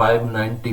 590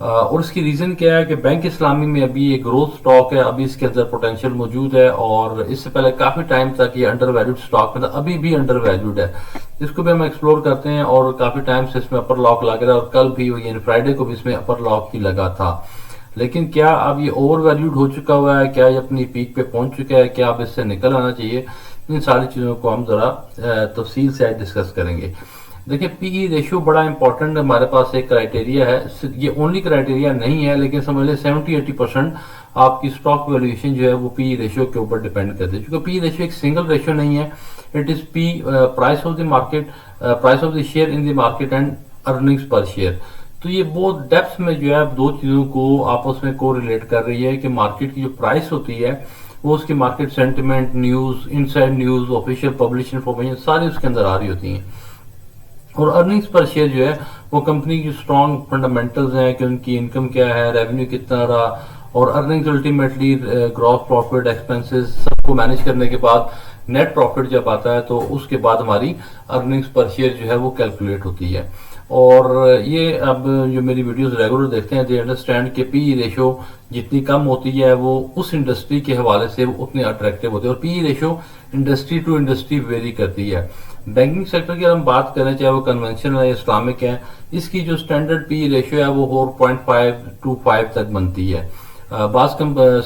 اور اس کی ریزن کیا ہے کہ بینک اسلامی میں ابھی یہ گروتھ سٹاک ہے, ابھی اس کے اندر پوٹینشیل موجود ہے, اور اس سے پہلے کافی ٹائم تک یہ انڈر ویلیوڈ سٹاک میں تھا, ابھی بھی انڈر ویلیوڈ ہے. اس کو بھی ہم ایکسپلور کرتے ہیں, اور کافی ٹائم سے اس میں اپر لاک لگ رہا ہے, اور کل بھی یعنی فرائیڈے کو بھی اس میں اپر لاک ہی لگا تھا. لیکن کیا اب یہ اوور ویلیوڈ ہو چکا ہوا ہے, کیا یہ اپنی پیک پہ پہنچ چکا ہے, کیا اب اس سے نکل آنا چاہیے؟ ان ساری چیزوں کو ہم ذرا تفصیل سے ڈسکس کریں گے. دیکھیں پی ای ریشو بڑا امپورٹنٹ ہمارے پاس ایک کرائیٹیریا ہے, یہ اونلی کرائیٹیریا نہیں ہے, لیکن سمجھ لیں 70-80% آپ کی سٹاک ویلیویشن جو ہے وہ پی ای ریشو کے اوپر ڈیپینڈ کرتے ہیں. چونکہ پی ای ریشو ایک سنگل ریشو نہیں ہے, it is P price of the market, price of the share in the market and earnings per share. تو یہ بہت ڈیپتھ میں جو ہے دو چیزوں کو آپس میں کو ریلیٹ کر رہی ہے کہ مارکیٹ کی جو پرائس ہوتی ہے وہ اس کی market sentiment, news, inside news, official publish information ساری اس کے اندر آ رہی ہوتی ہیں. اور ارننگز پر شیئر جو ہے وہ کمپنی کی سٹرانگ فنڈامنٹلز ہیں کہ ان کی انکم کیا ہے, ریونیو کتنا رہا, اور earnings ultimately gross profit, expenses سب کو مینیج کرنے کے بعد نیٹ پروفٹ جب آتا ہے تو اس کے بعد ہماری ارننگز پر شیئر جو ہے وہ کیلکولیٹ ہوتی ہے. اور یہ اب جو میری ویڈیوز ریگولر دیکھتے ہیں دے انڈرسٹینڈ کہ پی ای ریشو جتنی کم ہوتی ہے وہ اس انڈسٹری کے حوالے سے اتنے اٹریکٹیو ہوتے ہیں, اور P E ratio industry to industry vary کرتی ہے. بینکنگ سیکٹر کی ہم بات کریں, چاہے وہ کنونشنل ہے یا اسلامک ہے, اس کی جو اسٹینڈرڈ پی ای ریشو ہے وہ 4.5 تک بنتی ہے. بعض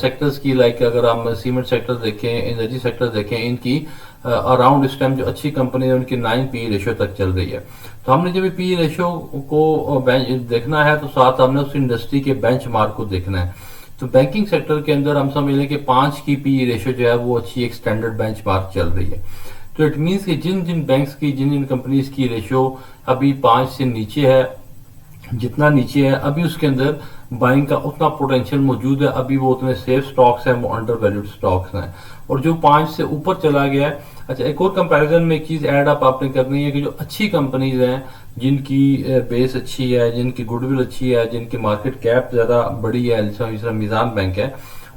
سیکٹرز کی لائک اگر ہم سیمنٹ سیکٹر دیکھیں, انرجی سیکٹر دیکھیں, ان کی اراؤنڈ اس ٹائم جو اچھی کمپنی ہے ان کی 9 پی ای ریشو تک چل رہی ہے. تو ہم نے جب پی ای ریشو کو دیکھنا ہے تو ساتھ ہم نے اس انڈسٹری کے بینچ مارک کو دیکھنا ہے. تو بینکنگ سیکٹر کے اندر ہم سمجھ لیں کہ 5 کی پی ای ریشو جو ہے وہ اچھی ایک اسٹینڈرڈ بینچ مارک چل رہی ہے. تو اٹ مینس کہ جن بینکس کی, جن کمپنیز کی ریشو ابھی 5 سے نیچے ہے, جتنا نیچے ہے ابھی اس کے اندر بائنگ کا اتنا پوٹینشیل موجود ہے, ابھی وہ اتنے سیف سٹاکس ہیں, وہ انڈر ویلیوڈ سٹاکس ہیں. اور جو 5 سے اوپر چلا گیا ہے, اچھا ایک اور کمپیریزن میں ایک چیز ایڈ اپ آپ نے کرنی ہے کہ جو اچھی کمپنیز ہیں, جن کی بیس اچھی ہے, جن کی گڈ ول اچھی ہے, جن کی مارکیٹ کیپ زیادہ بڑی ہے, جیسا میزان بینک ہے,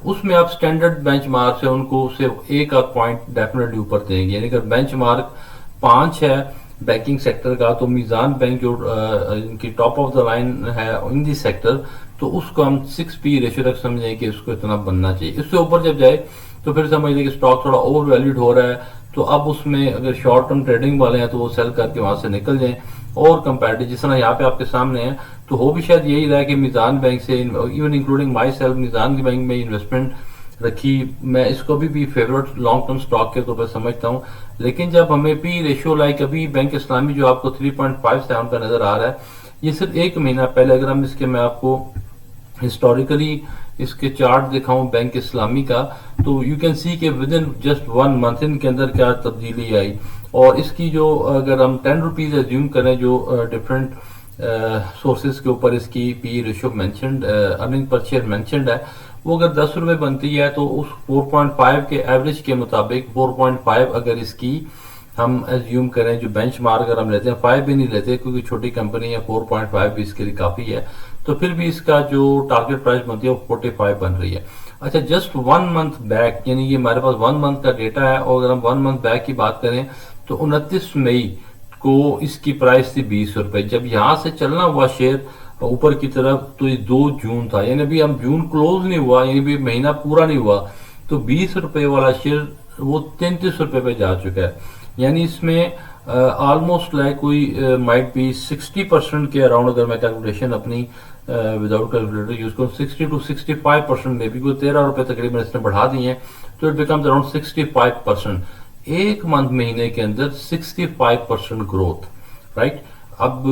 اس میں آپ سٹینڈرڈ بینچ مارک سے ان کو صرف ایک آدھ پوائنٹ ڈیفینیٹلی اوپر دیں گے. یعنی اگر بینچ مارک 5 ہے بینکنگ سیکٹر کا, تو میزان بینک جو ان کی ٹاپ آف دا لائن ہے ان دی سیکٹر, تو اس کو ہم 6 پی ریشو تک سمجھیں کہ اس کو اتنا بننا چاہیے. اس سے اوپر جب جائے تو پھر سمجھ لیں کہ اسٹاک تھوڑا اوور ویلیوڈ ہو رہا ہے, تو اب اس میں اگر شارٹ ٹرم ٹریڈنگ والے ہیں تو وہ سیل کر کے وہاں سے نکل جائیں. اور کمپیریٹو جس طرح یہاں پہ آپ کے سامنے ہیں, تو ہو بھی شاید یہی رہا کہ میزان بینک سے, ایون انکلوڈنگ مائی سیلف, میزان کی بینک میں انویسٹمنٹ رکھی, میں اس کو بھی فیورٹ لانگ ٹرم سٹاک کے طور پر سمجھتا ہوں. لیکن جب ہمیں پی ریشو لائک ابھی بینک اسلامی جو آپ کو 3.57 کا نظر آ رہا ہے, یہ صرف ایک مہینہ پہلے, اگر ہم اس کے میں آپ کو ہسٹوریکلی اس کے چارٹ دکھاؤں بینک اسلامی کا, تو یو کین سی کہ ود ان جسٹ 1 منتھ ان کے اندر کیا تبدیلی آئی. اور اس کی جو اگر ہم 10 روپیز ایزیوم کریں جو ڈفرینٹ سورسز کے اوپر اس کی P ratio mentioned, earning per share mentioned ہے, وہ اگر 10 روپے بنتی ہے تو اس 4.5 کے ایوریج کے مطابق 4.5 اگر اس کی ہم ایزیوم کریں, جو بینچ مارک اگر ہم لیتے ہیں, 5 بھی نہیں لیتے کیونکہ چھوٹی کمپنی ہے, 4.5 بھی اس کے لیے کافی ہے, تو پھر بھی اس کا جو ٹارگیٹ پرائس بنتی ہے وہ 45 بن رہی ہے. اچھا جسٹ 1 منتھ بیک, یعنی یہ ہمارے پاس 1 منتھ کا ڈیٹا ہے, اور اگر ہم 1 منتھ بیک کی بات کریں تو 29 مئی کو اس کی پرائس تھی 20 روپے. جب یہاں سے چلنا ہوا شیئر اوپر کی طرف تو یہ 2 جون تھا, یعنی ابھی ہم جون کلوز نہیں ہوا, یعنی ابھی مہینہ پورا نہیں ہوا, تو 20 روپے والا شیئر وہ 33 روپے پہ جا چکا ہے. یعنی اس میں آلموسٹ لائک کوئی مائٹ بی 60% کے اراؤنڈ, اگر میں کیلکولیشن اپنی وداؤٹ کیلکولیٹر یوز کروں, 60 to 65% میں بھی کوئی 13 روپے تقریباً اس نے بڑھا دی ہیں, تو اٹ بیکمز اراؤنڈ 65%. ایک منتھ مہینے کے اندر 65% گروتھ, رائٹ. اب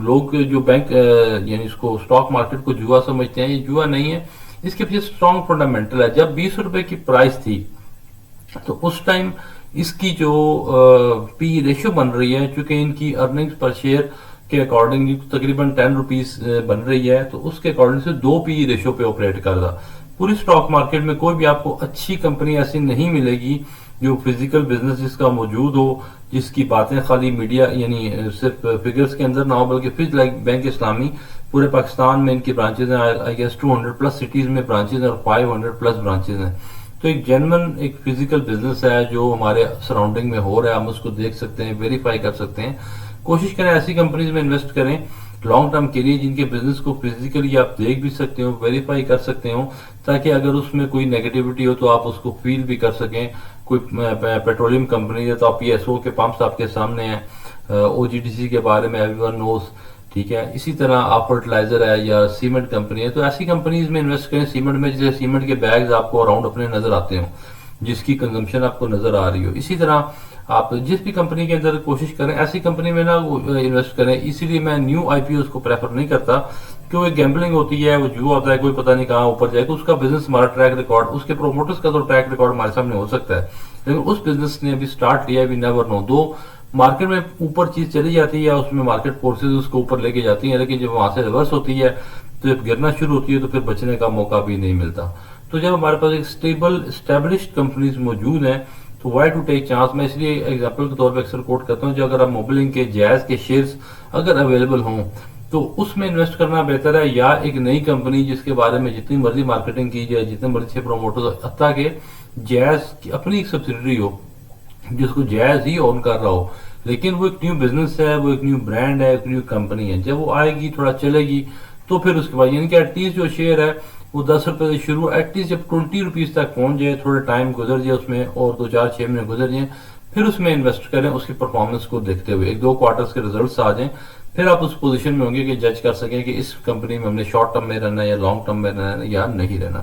لوگ جو بینک یعنی اس کو اسٹاک مارکیٹ کو جوا سمجھتے ہیں, یہ جوا نہیں ہے, اس کے پیچھے اسٹرانگ فنڈامنٹل ہے. جب 20 روپے کی پرائس تھی تو اس ٹائم اس کی جو پی ریشو بن رہی ہے, چونکہ ان کی ارننگز پر شیئر کے اکارڈنگ تقریباً 10 روپیز بن رہی ہے, تو اس کے اکارڈنگ سے 2 پی ریشو پہ آپریٹ کر رہا. پوری اسٹاک مارکیٹ میں کوئی بھی آپ کو اچھی کمپنی ایسی نہیں ملے گی جو فزیکل بزنس جس کا موجود ہو, جس کی باتیں خالی میڈیا یعنی صرف فگرز کے اندر نہ ہو, بلکہ فز لائک بینک اسلامی پورے پاکستان میں ان کی برانچز ہیں, آئی گیس 200+ سٹیز میں برانچز ہیں اور 500+ برانچز ہیں. تو ایک جینون ایک فزیکل بزنس ہے جو ہمارے سراؤنڈنگ میں ہو رہا ہے, ہم اس کو دیکھ سکتے ہیں, ویریفائی کر سکتے ہیں. کوشش کریں ایسی کمپنیز میں انویسٹ کریں لانگ ٹرم کے لیے، جن کے بزنس کو فزیکلی آپ دیکھ بھی سکتے ہو، ویریفائی کر سکتے ہو، تاکہ اگر اس میں کوئی نیگیٹیوٹی ہو تو آپ اس کو فیل بھی کر سکیں. کوئی پیٹرولیم کمپنی ہے تو آپ پی ایس او کے پمپس آپ کے سامنے ہیں، او جی ٹی سی کے بارے میں ایوری ون نوز. ٹھیک ہے، اسی طرح آپ فرٹیلائزر ہے یا سیمنٹ کمپنی ہے تو ایسی کمپنیز میں انویسٹ کریں. سیمنٹ میں جیسے سیمنٹ کے بیگز آپ کو اراؤنڈ اپنے نظر آتے ہوں، جس کی کنزمپشن آپ کو نظر آ رہی ہو. اسی طرح آپ جس بھی کمپنی کے اندر کوشش کریں ایسی کمپنی میں نہ انویسٹ کریں. اسی لیے میں نیو آئی پی اوز کو پریفر نہیں کرتا، کہ وہ گیمبلنگ ہوتی ہے، وہ جوا ہوتا ہے، کوئی پتہ نہیں کہاں اوپر جائے. تو اس کا بزنس ہمارا ٹریک ریکارڈ، اس کے پروموٹرز کا تو ٹریک ریکارڈ ہمارے سامنے ہو سکتا ہے، لیکن اس بزنس نے ابھی سٹارٹ کیا ہے، we never know. Do market میں اوپر چیز چلی جاتی ہے، اس میں مارکیٹ فورسز اس کو اوپر لے کے جاتی ہیں، لیکن جب وہاں سے ریورس ہوتی ہے تو جب گرنا شروع ہوتی ہے تو پھر بچنے کا موقع بھی نہیں ملتا. تو جب ہمارے پاس ایک اسٹیبل اسٹیبلشڈ کمپنیز موجود ہیں تو وائی ٹو ٹیک چانس. میں اس لیے ایگزامپل کے طور پہ اکثر کوٹ کرتا ہوں، جو اگر آپ موبلنگ کے جائز کے شیئرز اگر اویلیبل ہوں تو اس میں انویسٹ کرنا بہتر ہے، یا ایک نئی کمپنی جس کے بارے میں جتنی مرضی مارکیٹنگ کی جائے، جتنے مرضی سے پروموٹر، حتیٰ کہ جائز کی اپنی ایک سبسیڈری ہو جس کو جائز ہی اون کر رہا ہو، لیکن وہ ایک نیو بزنس ہے، وہ ایک نیو برانڈ ہے، ایک نیو کمپنی ہے. جب وہ آئے گی تھوڑا چلے گی تو پھر اس کے بعد یعنی کہ ایٹ لیسٹ جو شیئر ہے وہ 10 روپے سے شروع، ایٹ لیسٹ جب 20 روپیز تک پہنچ جائے، تھوڑا ٹائم گزر جائے اس میں، اور 2-4-6 مہینے گزر جائیں، پھر اس میں انویسٹ کریں اس کی پرفارمنس کو دیکھتے ہوئے. 1-2 کوارٹرز کے ریزلٹس آ جائیں، پھر آپ اس پوزیشن میں ہوں گے کہ جج کر سکیں کہ اس کمپنی میں ہم نے شارٹ ٹرم میں رہنا ہے یا لانگ ٹرم میں رہنا ہے یا نہیں رہنا.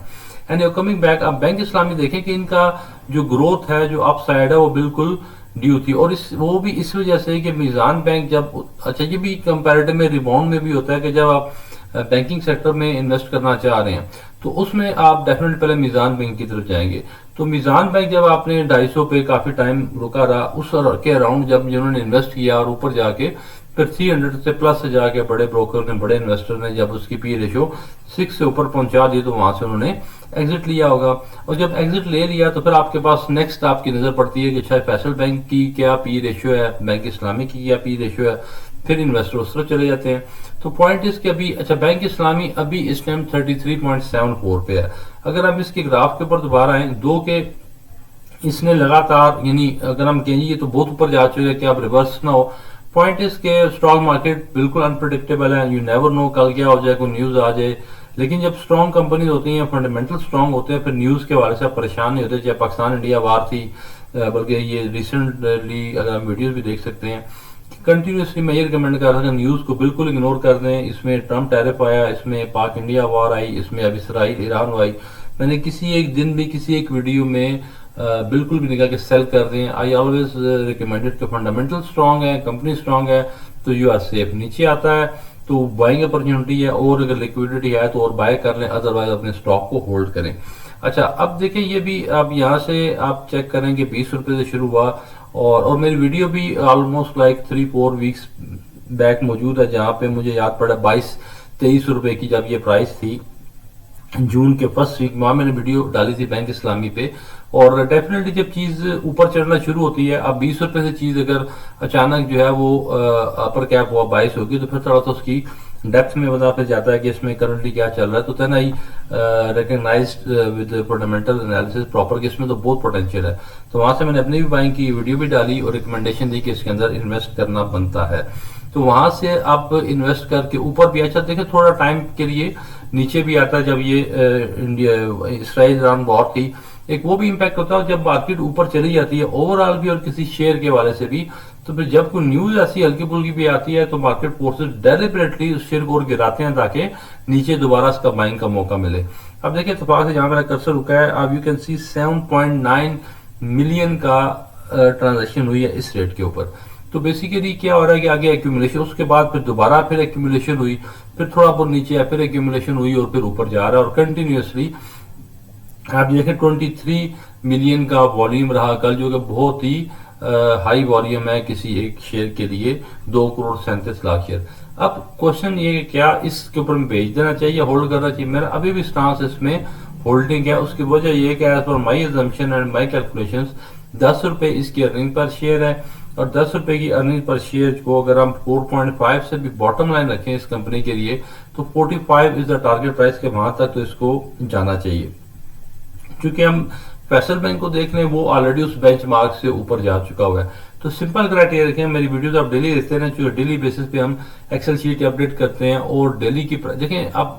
اینڈ کمنگ بیک، آپ بینک اسلامی دیکھیں کہ ان کا جو گروتھ ہے، جو اپ سائڈ ہے، وہ بالکل ڈیو تھی. اور وہ بھی اس وجہ سے کہ میزان بینک جب، اچھا یہ بھی کمپیریٹو میں ریباؤنڈ میں بھی ہوتا ہے کہ جب آپ بینکنگ سیکٹر میں انویسٹ کرنا چاہ رہے ہیں تو اس میں آپ ڈیفینیٹلی پہلے میزان بینک کی طرف جائیں گے. تو میزان بینک جب آپ نے 250 پہ کافی ٹائم رکا رہا، اس کے اراؤنڈ جب جنہوں نے انویسٹ کیا اور اوپر جا کے پھر 300 سے پلس سے جا کے بڑے بروکر نے، بڑے انویسٹر نے جب اس کی پی ریشو 6 سے اوپر پہنچا دی تو وہاں سے انہوں نے ایگزٹ لیا ہوگا. اور جب ایگزٹ لے لیا تو پھر آپ کے پاس نیکسٹ آپ کی نظر پڑتی ہے کہ اچھا فیصل بینک کی کیا پی ریشو ہے، بینک اسلامی کی کیا پی ریشو ہے، پھر انویسٹر اس طرف چلے جاتے ہیں. تو پوائنٹ اس کے ابھی، اچھا بینک اسلامی ابھی اس ٹائم 33.74 پہ ہے. اگر ہم اس کے گراف کے اوپر دوبارہ آئیں، دو کہ اس نے لگاتار، یعنی اگر ہم کہیں یہ تو بہت اوپر جا چکے کہ آپ ریورس نہ ہو. پوائنٹ اس کے اسٹاک مارکیٹ بالکل انپریڈکٹیبل ہے، یو نیور نو کل کیا ہو جائے، کوئی نیوز آ جائے. لیکن جب اسٹرانگ کمپنیز ہوتی ہیں، فنڈامنٹل اسٹرانگ ہوتے ہیں، پھر نیوز کے حوالے سے آپ پریشان نہیں ہوتے. چاہے پاکستان انڈیا وار تھی، بلکہ یہ ریسنٹلی اگر ہم ویڈیوز بھی دیکھ سکتے ہیں، کنٹینیوسلی میں یہ ریکمینڈ کر رہا ہوں کہ نیوز کو بالکل اگنور کر دیں. اس میں ٹرمپ ٹیرف آیا، اس میں پاک انڈیا وار آئی، اس میں اب اسرائیل ایران آئی. میں نے کسی ایک دن بھی کسی ایک ویڈیو میں بالکل بھی نہیں کہا کہ سیل کر دیں. آئی آلویز ریکمینڈڈ کہ فنڈامنٹل اسٹرانگ ہے، کمپنی اسٹرانگ ہے تو یو آر سیف. نیچے آتا ہے تو بائنگ اپرچونٹی ہے، اور اگر لیکویڈٹی ہے تو اور بائی کر لیں، ادروائز اپنے اسٹاک کو ہولڈ کریں. اچھا اب دیکھیں یہ بھی آپ یہاں سے آپ چیک کریں کہ 20 روپے سے شروع ہوا، اور میری ویڈیو بھی آلموسٹ لائک 3-4 ویکس بیک موجود ہے، جہاں پہ مجھے یاد پڑا 22-23 روپے کی جب یہ پرائس تھی جون کے فرسٹ ویک، وہاں میں نے ویڈیو ڈالی تھی بینک اسلامی پہ. اور ڈیفینیٹلی جب چیز اوپر چڑھنا شروع ہوتی ہے، اب 20 روپے سے چیز اگر اچانک جو ہے وہ اپر کیپ ہوا 22 ہوگی تو پھر تھوڑا سا اس کی ڈیپتھ میں بتا پھر جاتا ہے کہ اس میں کرنٹلی کیا چل رہا ہے. تو تین I recognized with fundamental analysis proper کہ اس میں تو بہت پوٹینشیل ہے. تو وہاں سے میں نے اپنی بھی بائنگ کی ویڈیو بھی ڈالی اور ریکمنڈیشن دی کہ اس کے اندر انویسٹ کرنا بنتا ہے. تو وہاں سے آپ انویسٹ کر کے اوپر بھی، اچھا دیکھیں تھوڑا ٹائم کے لیے نیچے بھی آتا ہے. جب یہ اسرائیل ایران وار تھی، ایک وہ بھی امپیکٹ ہوتا ہے جب مارکیٹ اوپر چلی جاتی ہے اوور آل بھی اور کسی شیئر کے حوالے سے بھی. تو پھر جب کوئی نیوز ایسی ہلکی پھلکی بھی آتی ہے تو مارکیٹ فورسز ڈیلیبریٹلی اس شیئر کو اور گراتے ہیں تاکہ نیچے دوبارہ اس کا بائنگ کا موقع ملے. اب دیکھیں اتفاق سے جہاں میرا کرسر رکا ہے، اب یو کین سی 7.9 ملین کا ٹرانزیکشن ہوئی ہے اس ریٹ کے اوپر. تو بیسیکلی کیا ہو رہا ہے کہ آگے ایکومولیشن، اس کے بعد پھر دوبارہ پھر ایکومولیشن ہوئی، پھر تھوڑا بہت نیچے آیا، پھر ایکومولیشن ہوئی اور پھر اوپر جا رہا ہے. اور کنٹینیوسلی آپ دیکھیں 23 ملین کا والیوم رہا کل، جو کہ بہت ہی ہائی والیوم ہے کسی ایک شیئر کے لیے، 2.37 کروڑ شیئر. اب کوشچن یہ کہ کیا اس کے اوپر میں بھیج دینا چاہیے، ہولڈ کرنا چاہیے؟ میرا ابھی بھی سٹانس اس میں ہولڈنگ ہے. اس کی وجہ یہ کہ as per my assumption and my calculations 10 روپے اس کی ارننگ پر شیئر ہے، اور 10 روپے کی ارننگ پر شیئر کو اگر ہم 4.5 سے بھی باٹم لائن رکھیں اس کمپنی کے لیے تو 45 از دا ٹارگیٹ پرائس کے وہاں تک تو اس کو جانا چاہیے. چونکہ ہم فیصل بینک کو دیکھ لیں، وہ آلریڈی اس بینچ مارک سے اوپر جا چکا ہوا ہے. تو سمپل کرائٹیریا رکھیں. میری ویڈیوز آپ ڈیلی دیکھتے ہیں، جو ڈیلی بیسس پہ ہم ایکسل شیٹ اپڈیٹ کرتے ہیں، اور ڈیلی کی دیکھیں. اب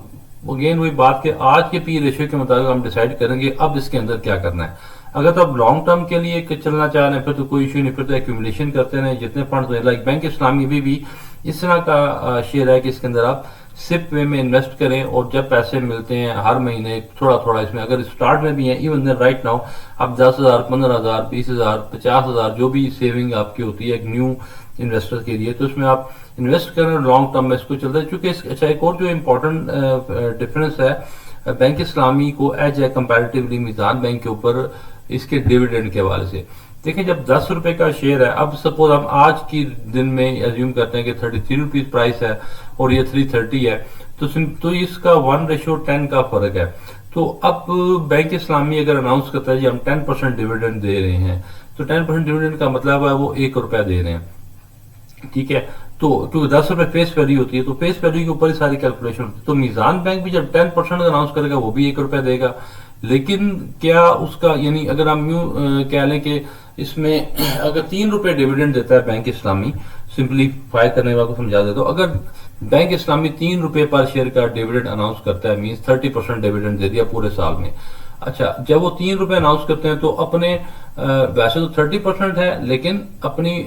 اگین وہی بات کہ آج کے پی ریشیو کے مطابق ہم ڈیسائیڈ کریں گے اب اس کے اندر کیا کرنا ہے. اگر تو آپ لانگ ٹرم کے لیے چلنا چاہ رہے ہیں پھر تو کوئی ایشو نہیں، پھر تو ایکومولیشن کرتے رہیں جتنے فنڈز ہیں. لائک بینک اسلامی بھی اس طرح کا شیئر ہے کہ اس کے اندر آپ سپ وے میں انویسٹ کریں، اور جب پیسے ملتے ہیں ہر مہینے تھوڑا تھوڑا اس میں، اگر اسٹارٹ میں بھی ہیں ایون رائٹ ناؤ آپ 10,000 15,000 20,000 50,000 جو بھی سیونگ آپ کی ہوتی ہے ایک نیو انویسٹر کے لیے، تو اس میں آپ انویسٹ کریں لانگ ٹرم میں اس کو چلتا ہے. چونکہ اچھا ایک اور جو امپورٹنٹ ڈفرنس ہے بینک اسلامی کو ایج ہے کمپیریٹیولی میزان بینک کے اوپر اس کے ڈیویڈنڈ کے حوالے سے. دیکھیں جب 10 روپے کا شیئر ہے، اب سپوز ہم آج کی دن میں ایزیوم کرتے ہیں کہ 33 روپیز پرائس ہے اور یہ 330 ہے، تو اس کا 1:10 کا فرق ہے. تو اب بینک اسلامی اگر اناؤنس کرتا ہے جی ہم 10% ڈیویڈنڈ دے رہے ہیں، تو 10% ڈیویڈنڈ کا مطلب ہے وہ 1 روپیہ دے رہے ہیں. ٹھیک ہے، تو 10 روپے فیس ویلیو ہوتی ہے، تو فیس ویلیو کے اوپر ہی ساری کیلکولیشن ہوتی ہے. تو میزان بینک بھی جب 10% اناؤنس کرے گا وہ بھی 1 روپیہ دے گا. لیکن کیا اس کا یعنی اگر ہم یوں کہہ لیں کہ اس میں اگر 3 روپے ڈیویڈنڈ دیتا ہے بینک اسلامی، سمپلیفائی کرنے والے کو سمجھا دے تو اگر بینک اسلامی 3 روپے پر شیئر کا ڈیویڈنڈ اناؤنس کرتا ہے مینس 30% ڈیویڈنڈ دے دیا پورے سال میں. اچھا جب وہ 3 روپے اناؤنس کرتے ہیں تو اپنے ویسے تو 30% ہے، لیکن اپنی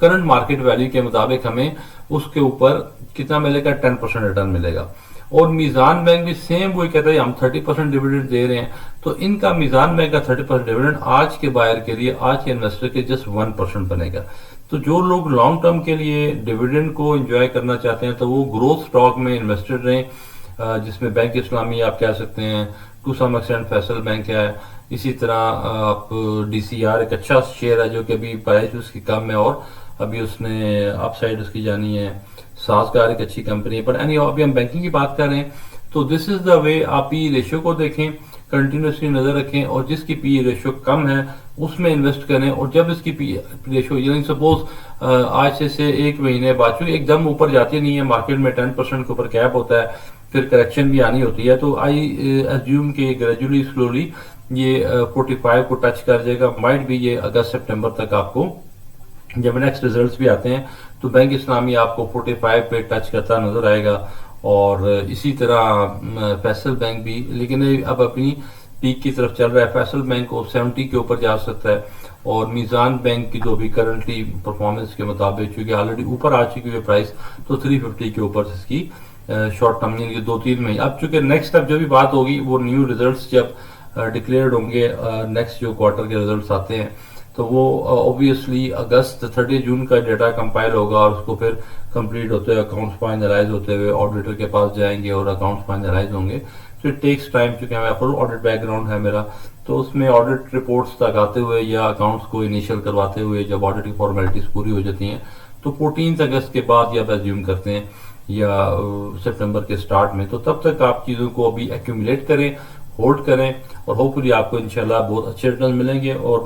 کرنٹ مارکیٹ ویلیو کے مطابق ہمیں اس کے اوپر کتنا ملے گا، 10% ریٹرن ملے گا. اور میزان بینک بھی سیم وہی کہتا ہے ہم 30% ڈیویڈنڈ دے رہے ہیں، تو ان کا میزان بینک کا 30% ڈیویڈنڈ آج کے بائر کے لیے، آج کے انویسٹر کے جسٹ 1% بنے گا. تو جو لوگ لانگ ٹرم کے لیے ڈیویڈنڈ کو انجوائے کرنا چاہتے ہیں تو وہ گروتھ سٹاک میں انویسٹڈ رہیں، جس میں بینک اسلامی آپ کہہ سکتے ہیں، to some extent Faysal bank ہے، اسی طرح آپ ڈی سی آر ایک اچھا شیئر ہے جو کہ ابھی پرائز اس کی کم ہے اور ابھی اس نے اپ سائڈ اس کی جانی ہے. سازگار ایک اچھی کمپنی ہے. بٹ ابھی ہم بینکنگ کی بات کر رہے ہیں تو دس از دا وے. آپ پی ریشیو کو دیکھیں، کنٹینیوسلی نظر رکھیں، اور جس کی پی ریشیو کم ہے اس میں انویسٹ کریں. اور جب اس کی پی ریشیو یعنی سپوز آج سے 1 مہینے بعد، چونکہ ایک دم اوپر جاتی نہیں ہے مارکیٹ میں، 10% کے اوپر کیپ ہوتا ہے، پھر کریکشن بھی آنی ہوتی ہے، تو آئی ایزیوم کہ گریجولی سلولی یہ 45 کو ٹچ کر جائے گا. مائٹ بھی یہ اگست سپٹمبر تک آپ کو جب نیکسٹ ریزلٹس بھی آتے ہیں تو بینک اسلامی آپ کو 45 پہ ٹچ کرتا نظر آئے گا. اور اسی طرح فیصل بینک بھی، لیکن اب اپنی پیک کی طرف چل رہا ہے. فیصل بینک کو 70 کے اوپر جا سکتا ہے، اور میزان بینک کی جو بھی کرنٹلی پرفارمنس کے مطابق چونکہ آلریڈی اوپر آ چکی ہے پرائس، تو 350 کے اوپر اس کی شارٹ ٹرم یعنی کہ 2-3 مہینے. اب چونکہ نیکسٹ اب جو بھی بات ہوگی وہ نیو ریزلٹس جب ڈکلیئرڈ ہوں گے، نیکسٹ جو کوارٹر کے ریزلٹس آتے ہیں تو وہ اوبیسلی اگست 30 جون کا ڈیٹا کمپائل ہوگا، اور اس کو پھر کمپلیٹ ہوتے ہوئے اکاؤنٹس فائنلائز ہوتے ہوئے آڈیٹر کے پاس جائیں گے اور اکاؤنٹس فائنلائز ہوں گے. تو اٹ ٹیکس ٹائم، چونکہ میں فل آڈٹ بیک گراؤنڈ ہے میرا، تو اس میں آڈٹ رپورٹس تک آتے ہوئے یا اکاؤنٹس کو انیشل کرواتے ہوئے جب آڈٹ کی فارمیلٹیز پوری ہو جاتی ہیں تو 14 اگست کے بعد یا ایزیوم کرتے ہیں یا سپٹمبر کے سٹارٹ میں، تو تب تک آپ چیزوں کو ابھی ایکیومولیٹ کریں، ہولڈ کریں، اور ہوپفلی آپ کو انشاءاللہ بہت اچھے ریٹرن ملیں گے. اور